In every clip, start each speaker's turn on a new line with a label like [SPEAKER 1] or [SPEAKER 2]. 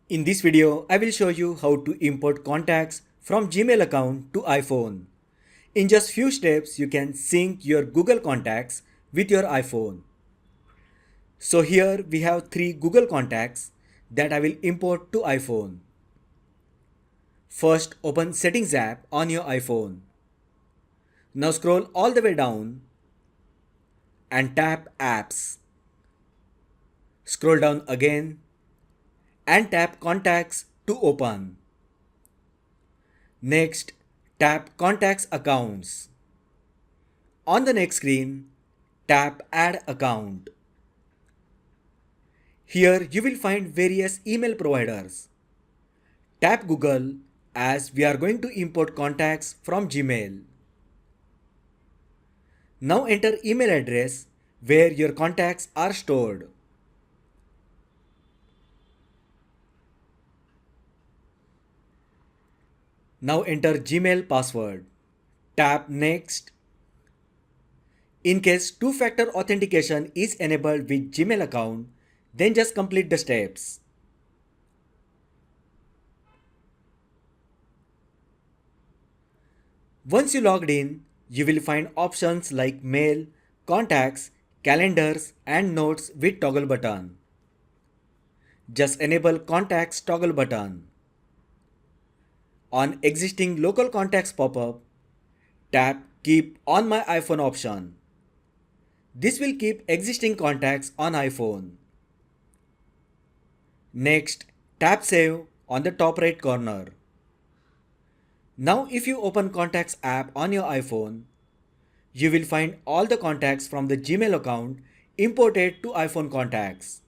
[SPEAKER 1] In this video, I will show you how to import contacts from Gmail account to iPhone. In just few steps, you can sync your Google contacts with your iPhone. So here we have 3 Google contacts that I will import to iPhone. First, open Settings app on your iPhone. Now scroll all the way down and tap Apps. Scroll down again and tap Contacts to open. Next, tap Contacts Accounts. On the next screen, tap Add Account. Here you will find various email providers. Tap Google as we are going to import contacts from Gmail. Now enter email address where your contacts are stored. Now enter Gmail password. Tap Next. In case two-factor authentication is enabled with Gmail account, then just complete the steps. Once you logged in, you will find options like Mail, Contacts, Calendars and Notes with toggle button. Just enable Contacts toggle button. On existing local contacts pop-up, tap Keep on my iPhone option. This will keep existing contacts on iPhone. Next, tap Save on the top right corner. Now if you open Contacts app on your iPhone, you will find all the contacts from the Gmail account imported to iPhone contacts.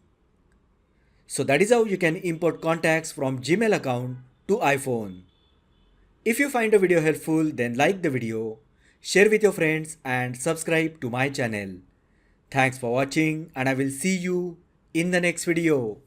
[SPEAKER 1] So that is how you can import contacts from Gmail account to iPhone. If you find the video helpful, then like the video, share with your friends and subscribe to my channel. Thanks for watching and I will see you in the next video.